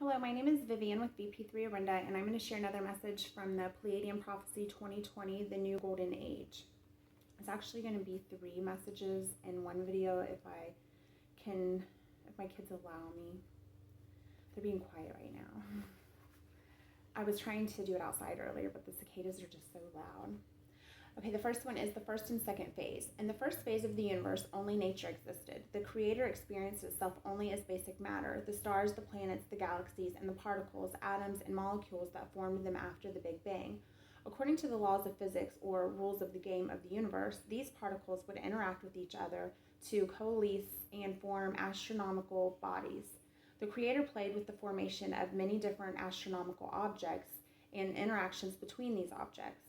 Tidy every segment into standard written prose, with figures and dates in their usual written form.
Hello, my name is Vivian with VP3 Arinda, and I'm going to share another message from the Pleiadian Prophecy 2020, The New Golden Age. It's actually going to be 3 messages in one video if my kids allow me. They're being quiet right now. I was trying to do it outside earlier, but the cicadas are just so loud. Okay, the first one is the first and second phase. In the first phase of the universe, only nature existed. The creator experienced itself only as basic matter, the stars, the planets, the galaxies, and the particles, atoms, and molecules that formed them after the Big Bang. According to the laws of physics, or rules of the game of the universe, these particles would interact with each other to coalesce and form astronomical bodies. The creator played with the formation of many different astronomical objects and interactions between these objects.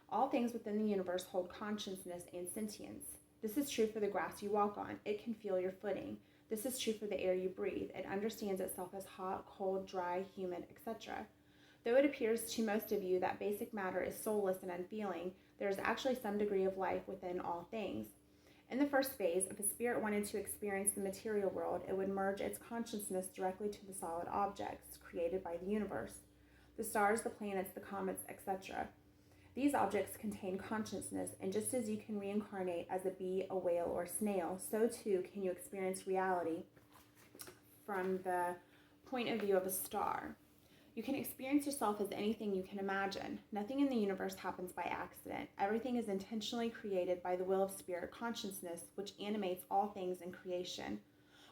All things within the universe hold consciousness and sentience. This is true for the grass you walk on. It can feel your footing. This is true for the air you breathe. It understands itself as hot, cold, dry, humid, etc. Though it appears to most of you that basic matter is soulless and unfeeling, there is actually some degree of life within all things. In the first phase, if a spirit wanted to experience the material world, it would merge its consciousness directly to the solid objects created by the universe, the stars, the planets, the comets, etc. These objects contain consciousness, and just as you can reincarnate as a bee, a whale, or snail, so too can you experience reality from the point of view of a star. You can experience yourself as anything you can imagine. Nothing in the universe happens by accident. Everything is intentionally created by the will of spirit consciousness, which animates all things in creation.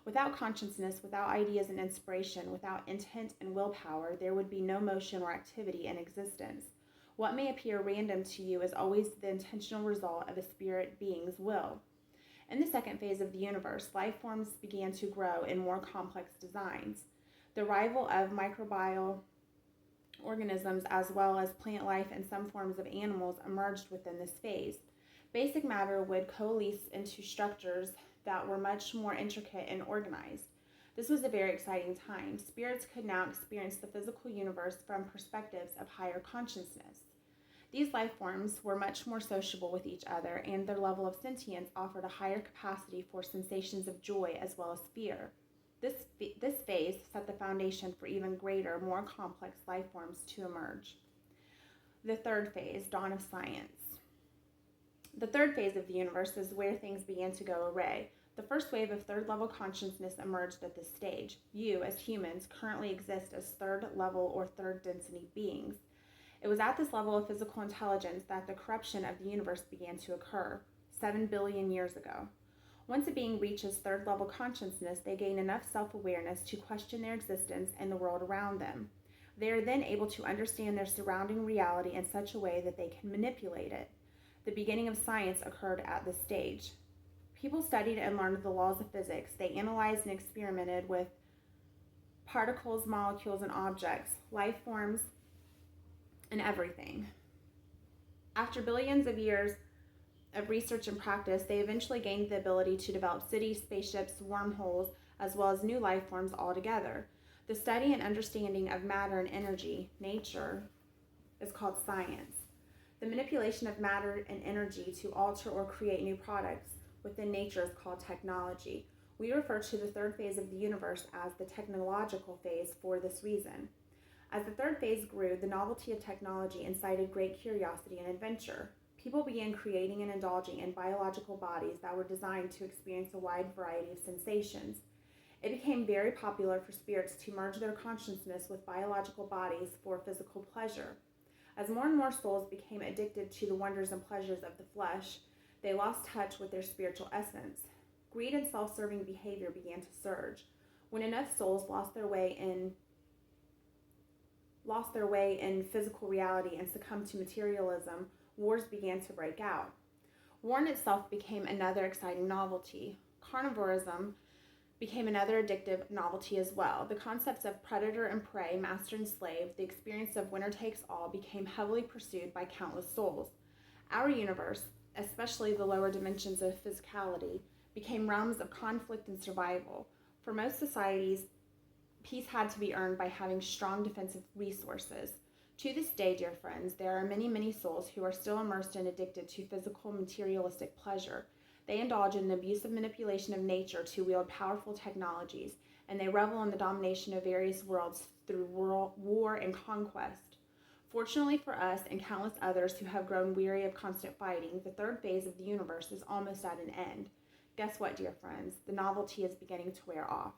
Without consciousness, without ideas and inspiration, without intent and willpower, there would be no motion or activity in existence. What may appear random to you is always the intentional result of a spirit being's will. In the second phase of the universe, life forms began to grow in more complex designs. The arrival of microbial organisms as well as plant life and some forms of animals emerged within this phase. Basic matter would coalesce into structures that were much more intricate and organized. This was a very exciting time. Spirits could now experience the physical universe from perspectives of higher consciousness. These life forms were much more sociable with each other, and their level of sentience offered a higher capacity for sensations of joy as well as fear. This phase set the foundation for even greater, more complex life forms to emerge. The third phase, dawn of science. The third phase of the universe is where things began to go awry. The first wave of third-level consciousness emerged at this stage. You, as humans, currently exist as third-level or third-density beings. It was at this level of physical intelligence that the corruption of the universe began to occur, 7 billion years ago. Once a being reaches third-level consciousness, they gain enough self-awareness to question their existence and the world around them. They are then able to understand their surrounding reality in such a way that they can manipulate it. The beginning of science occurred at this stage. People studied and learned the laws of physics. They analyzed and experimented with particles, molecules, and objects, life forms, and everything. After billions of years of research and practice, they eventually gained the ability to develop cities, spaceships, wormholes, as well as new life forms altogether. The study and understanding of matter and energy, nature, is called science. The manipulation of matter and energy to alter or create new products within nature is called technology. We refer to the third phase of the universe as the technological phase for this reason. As the third phase grew, the novelty of technology incited great curiosity and adventure. People began creating and indulging in biological bodies that were designed to experience a wide variety of sensations. It became very popular for spirits to merge their consciousness with biological bodies for physical pleasure. As more and more souls became addicted to the wonders and pleasures of the flesh, they lost touch with their spiritual essence. Greed and self-serving behavior began to surge. When enough souls lost their way in physical reality and succumbed to materialism, wars began to break out. War in itself became another exciting novelty. Carnivorism became another addictive novelty as well. The concepts of predator and prey, master and slave, the experience of winner takes all became heavily pursued by countless souls. Our universe, especially the lower dimensions of physicality, became realms of conflict and survival. For most societies, peace had to be earned by having strong defensive resources. To this day, dear friends, there are many, many souls who are still immersed and addicted to physical materialistic pleasure. They indulge in the abusive manipulation of nature to wield powerful technologies. and they revel in the domination of various worlds through war and conquest. Fortunately for us and countless others who have grown weary of constant fighting, the third phase of the universe is almost at an end. Guess what, dear friends? The novelty is beginning to wear off.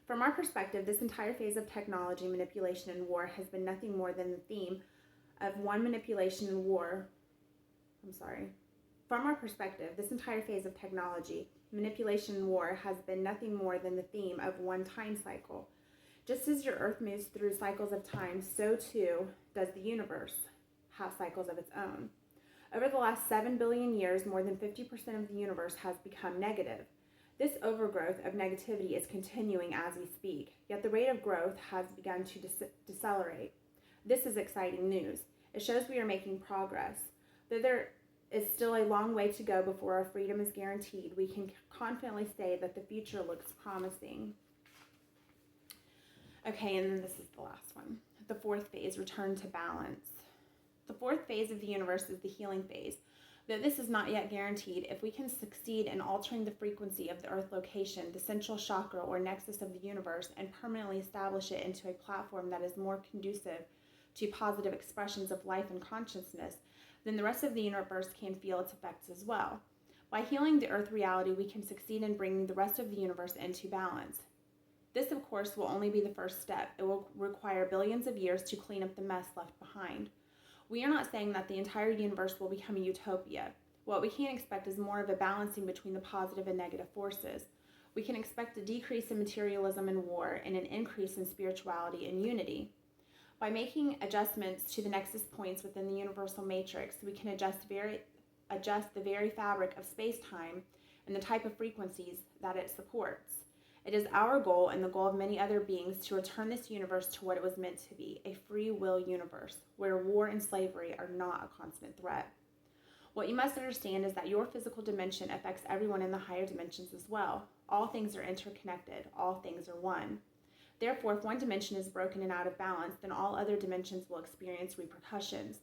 From our perspective, this entire phase of technology, manipulation, and war has been nothing more than the theme of one manipulation and war. From our perspective, this entire phase of technology, manipulation, and war has been nothing more than the theme of one time cycle. Just as your Earth moves through cycles of time, so too does the universe have cycles of its own. Over the last 7 billion years, more than 50% of the universe has become negative. This overgrowth of negativity is continuing as we speak, yet the rate of growth has begun to decelerate. This is exciting news. It shows we are making progress. Though there is still a long way to go before our freedom is guaranteed, we can confidently say that the future looks promising. Okay, and then this is the last one. The fourth phase, return to balance. The fourth phase of the universe is the healing phase. Though this is not yet guaranteed, if we can succeed in altering the frequency of the Earth location, the central chakra or nexus of the universe, and permanently establish it into a platform that is more conducive to positive expressions of life and consciousness, then the rest of the universe can feel its effects as well. By healing the Earth reality, we can succeed in bringing the rest of the universe into balance. This, of course, will only be the first step. It will require billions of years to clean up the mess left behind. We are not saying that the entire universe will become a utopia. What we can expect is more of a balancing between the positive and negative forces. We can expect a decrease in materialism and war and an increase in spirituality and unity. By making adjustments to the nexus points within the universal matrix, we can adjust the very fabric of space-time and the type of frequencies that it supports. It is our goal and the goal of many other beings to return this universe to what it was meant to be, a free will universe, where war and slavery are not a constant threat. What you must understand is that your physical dimension affects everyone in the higher dimensions as well. All things are interconnected. All things are one. Therefore, if one dimension is broken and out of balance, then all other dimensions will experience repercussions.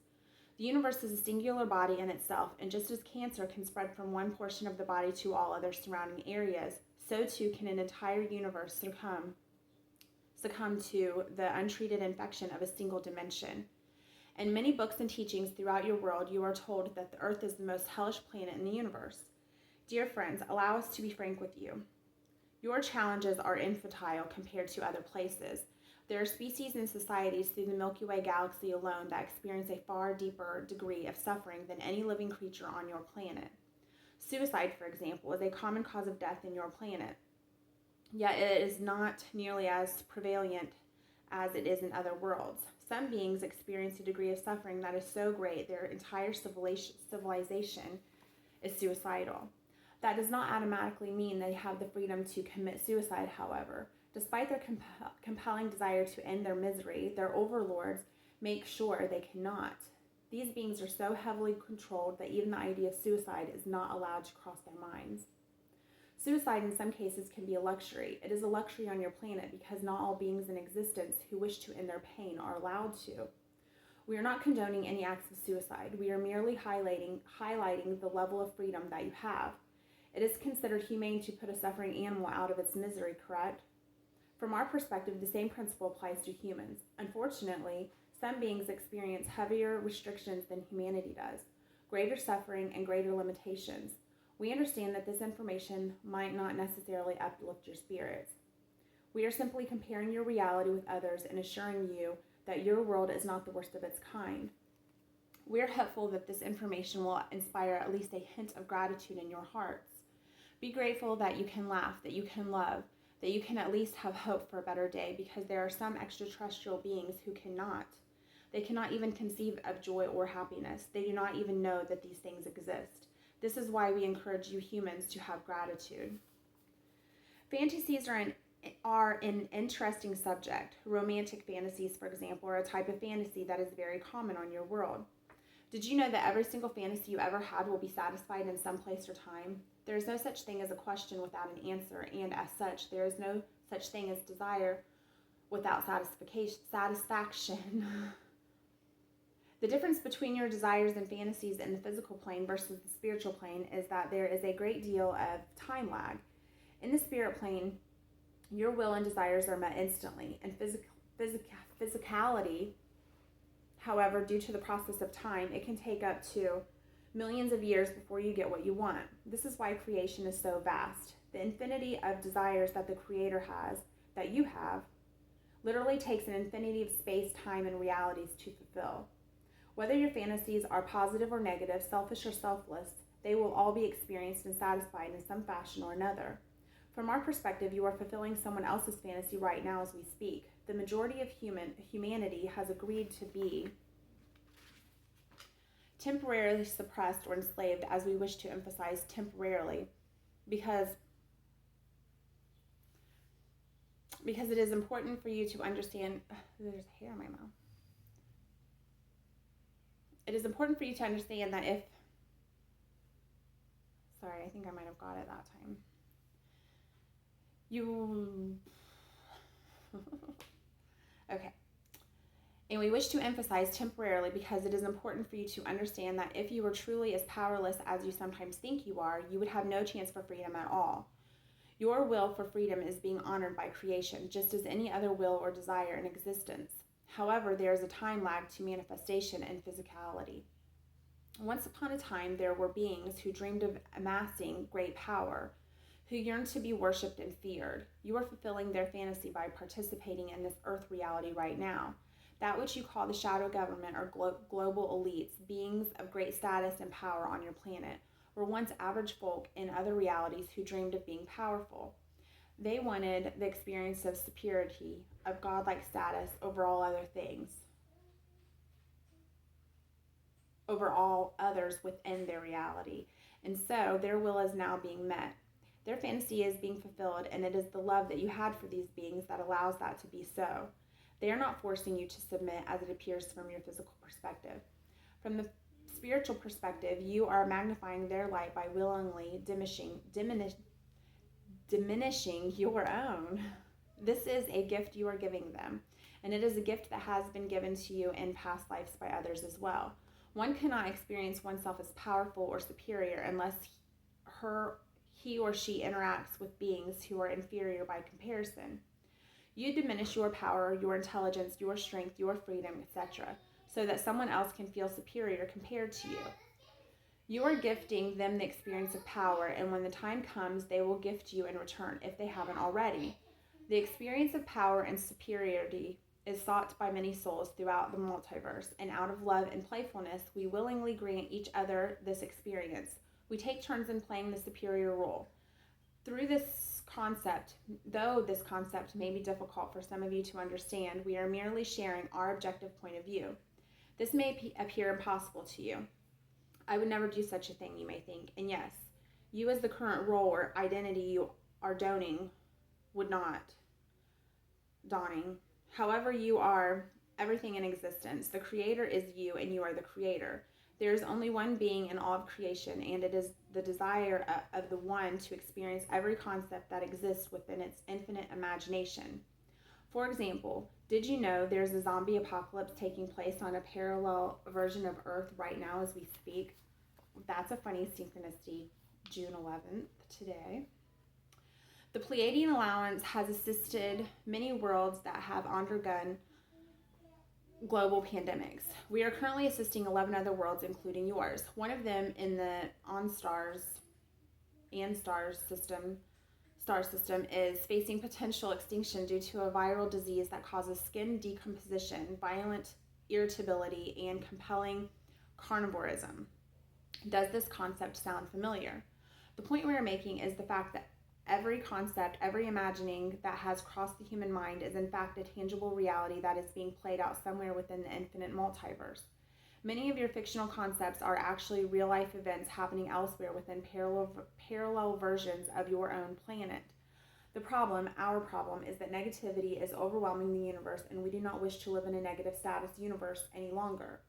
The universe is a singular body in itself, and just as cancer can spread from one portion of the body to all other surrounding areas, so too can an entire universe succumb to the untreated infection of a single dimension. In many books and teachings throughout your world, you are told that the Earth is the most hellish planet in the universe. Dear friends, allow us to be frank with you. Your challenges are infantile compared to other places. There are species and societies through the Milky Way galaxy alone that experience a far deeper degree of suffering than any living creature on your planet. Suicide, for example, is a common cause of death in your planet. Yet it is not nearly as prevalent as it is in other worlds. Some beings experience a degree of suffering that is so great their entire civilization is suicidal. That does not automatically mean they have the freedom to commit suicide, however. Despite their compelling desire to end their misery, their overlords make sure they cannot. These beings are so heavily controlled that even the idea of suicide is not allowed to cross their minds. Suicide in some cases can be a luxury. It is a luxury on your planet because not all beings in existence who wish to end their pain are allowed to. We are not condoning any acts of suicide. We are merely highlighting the level of freedom that you have. It is considered humane to put a suffering animal out of its misery, correct? From our perspective, the same principle applies to humans. Unfortunately, some beings experience heavier restrictions than humanity does, greater suffering and greater limitations. We understand that this information might not necessarily uplift your spirits. We are simply comparing your reality with others and assuring you that your world is not the worst of its kind. We are hopeful that this information will inspire at least a hint of gratitude in your hearts. Be grateful that you can laugh, that you can love, that you can at least have hope for a better day, because there are some extraterrestrial beings who cannot. They cannot even conceive of joy or happiness. They do not even know that these things exist. This is why we encourage you humans to have gratitude. Fantasies are an interesting subject. Romantic fantasies, for example, are a type of fantasy that is very common on your world. Did you know that every single fantasy you ever had will be satisfied in some place or time? There is no such thing as a question without an answer, and as such, there is no such thing as desire without satisfaction. The difference between your desires and fantasies in the physical plane versus the spiritual plane is that there is a great deal of time lag. In the spirit plane, Your will and desires are met instantly, and physicality, however, due to the process of time, it can take up to millions of years before you get what you want. This is why creation is so vast. The infinity of desires that the Creator has, that you have, literally takes an infinity of space, time, and realities to fulfill. Whether your fantasies are positive or negative, selfish or selfless, they will all be experienced and satisfied in some fashion or another. From our perspective, you are fulfilling someone else's fantasy right now as we speak. The majority of humanity has agreed to be temporarily suppressed or enslaved, as we wish to emphasize temporarily, because it is important for you to understand. There's hair in my mouth. It is important for you to understand that I think I might have got it that time. Okay. And we wish to emphasize temporarily because it is important for you to understand that if you were truly as powerless as you sometimes think you are, you would have no chance for freedom at all. Your will for freedom is being honored by creation, just as any other will or desire in existence. However, there is a time lag to manifestation and physicality. Once upon a time, there were beings who dreamed of amassing great power, who yearned to be worshipped and feared. You are fulfilling their fantasy by participating in this earth reality right now. That which you call the shadow government or global elites, beings of great status and power on your planet, were once average folk in other realities who dreamed of being powerful. They wanted the experience of superiority, of godlike status over all other things, over all others within their reality. And so their will is now being met. Their fantasy is being fulfilled, and it is the love that you had for these beings that allows that to be so. They are not forcing you to submit as it appears from your physical perspective. From the spiritual perspective, you are magnifying their light by willingly diminishing your own. This is a gift you are giving them, and it is a gift that has been given to you in past lives by others as well. One cannot experience oneself as powerful or superior unless he or she interacts with beings who are inferior by comparison. You diminish your power, your intelligence, your strength, your freedom, etc., so that someone else can feel superior compared to you. You are gifting them the experience of power, and when the time comes, they will gift you in return if they haven't already. The experience of power and superiority is sought by many souls throughout the multiverse, and out of love and playfulness, we willingly grant each other this experience. We take turns in playing the superior role. Though this concept may be difficult for some of you to understand, we are merely sharing our objective point of view. This may appear impossible to you. I would never do such a thing, you may think. And yes, you as the current role or identity you are donning would not. Donning. However, you are everything in existence. The Creator is you, and you are the Creator. There is only one being in all of creation, and it is the desire of the one to experience every concept that exists within its infinite imagination. For example, did you know there's a zombie apocalypse taking place on a parallel version of Earth right now as we speak? That's a funny synchronicity, June 11th, today. The Pleiadian Alliance has assisted many worlds that have undergone global pandemics. We are currently assisting 11 other worlds, including yours. One of them in the star system is facing potential extinction due to a viral disease that causes skin decomposition, violent irritability, and compelling carnivorism. Does this concept sound familiar? The point we are making is the fact that every concept, every imagining that has crossed the human mind is in fact a tangible reality that is being played out somewhere within the infinite multiverse. Many of your fictional concepts are actually real-life events happening elsewhere within parallel versions of your own planet. Our problem, is that negativity is overwhelming the universe, and we do not wish to live in a negative status universe any longer.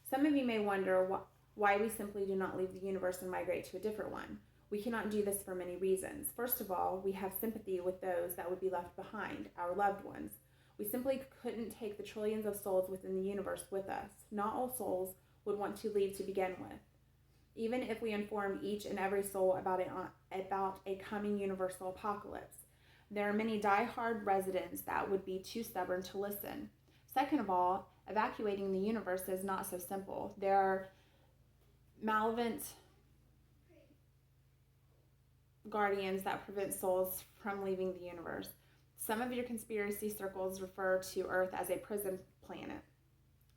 Some of you may wonder why we simply do not leave the universe and migrate to a different one. We cannot do this for many reasons. First of all, we have sympathy with those that would be left behind, our loved ones. We simply couldn't take the trillions of souls within the universe with us. Not all souls would want to leave to begin with. Even if we informed each and every soul about a coming universal apocalypse, There are many die-hard residents that would be too stubborn to listen. Second of all, evacuating the universe is not so simple. There are malevolent guardians that prevent souls from leaving the universe. Some of your conspiracy circles refer to Earth as a prison planet.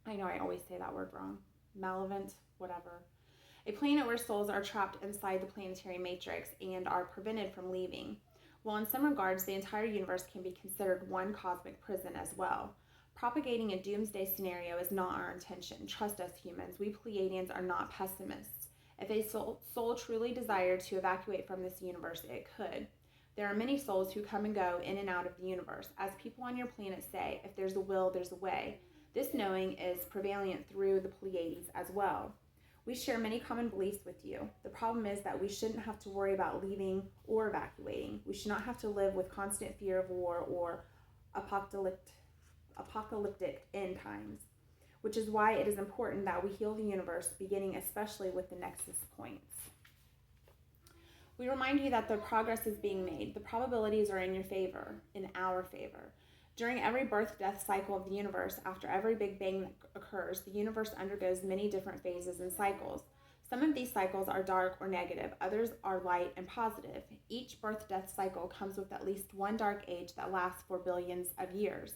I know I always say that word wrong. Malevolent, whatever. A planet where souls are trapped inside the planetary matrix and are prevented from leaving. Well, in some regards, the entire universe can be considered one cosmic prison as well. Propagating a doomsday scenario is not our intention. Trust us, humans. We Pleiadians are not pessimists. If a soul truly desired to evacuate from this universe, it could. There are many souls who come and go in and out of the universe. As people on your planet say, if there's a will, there's a way. This knowing is prevalent through the Pleiades as well. We share many common beliefs with you. The problem is that we shouldn't have to worry about leaving or evacuating. We should not have to live with constant fear of war or apocalyptic end times, which is why it is important that we heal the universe, beginning especially with the nexus points. We remind you that the progress is being made. The probabilities are in your favor, in our favor. During every birth-death cycle of the universe, after every Big Bang that occurs, the universe undergoes many different phases and cycles. Some of these cycles are dark or negative, others are light and positive. Each birth-death cycle comes with at least one dark age that lasts for billions of years.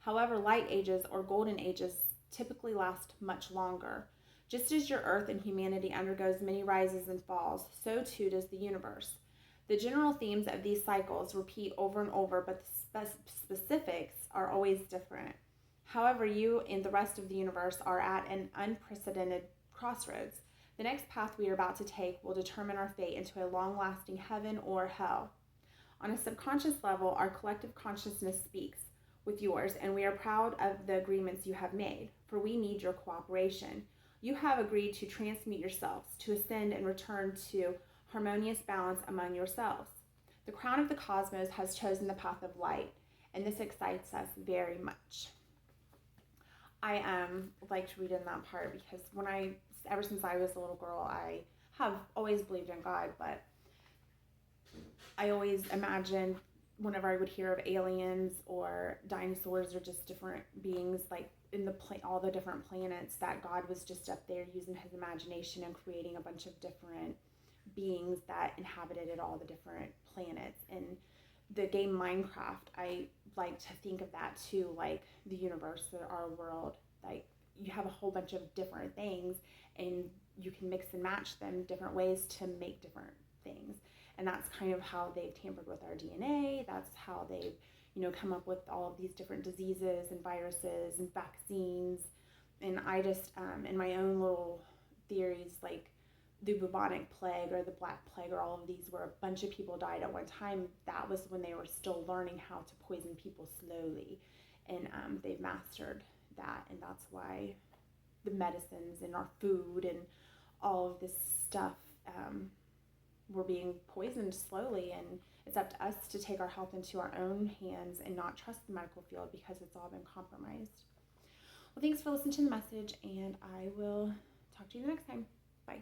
However, light ages or golden ages typically last much longer. Just as your Earth and humanity undergoes many rises and falls, so too does the universe. The general themes of these cycles repeat over and over, but the specifics are always different. However, you and the rest of the universe are at an unprecedented crossroads. The next path we are about to take will determine our fate into a long-lasting heaven or hell. On a subconscious level, our collective consciousness speaks with yours, and we are proud of the agreements you have made, for we need your cooperation. You have agreed to transmute yourselves, to ascend and return to harmonious balance among yourselves. The crown of the cosmos has chosen the path of light, and this excites us very much. I liked reading that part because ever since I was a little girl, I have always believed in God, but I always imagined whenever I would hear of aliens or dinosaurs or just different beings like in all the different planets, that God was just up there using his imagination and creating a bunch of different beings that inhabited all the different planets. In the game Minecraft, I like to think of that too, like the universe or our world. Like you have a whole bunch of different things and you can mix and match them different ways to make different things. And that's kind of how they've tampered with our DNA. That's how they've, come up with all of these different diseases and viruses and vaccines. And I just, in my own little theories, like the bubonic plague or the black plague or all of these where a bunch of people died at one time, that was when they were still learning how to poison people slowly. And they've mastered that. And that's why the medicines and our food and all of this stuff, we're being poisoned slowly, and it's up to us to take our health into our own hands and not trust the medical field because it's all been compromised. Well, thanks for listening to the message, and I will talk to you the next time. Bye.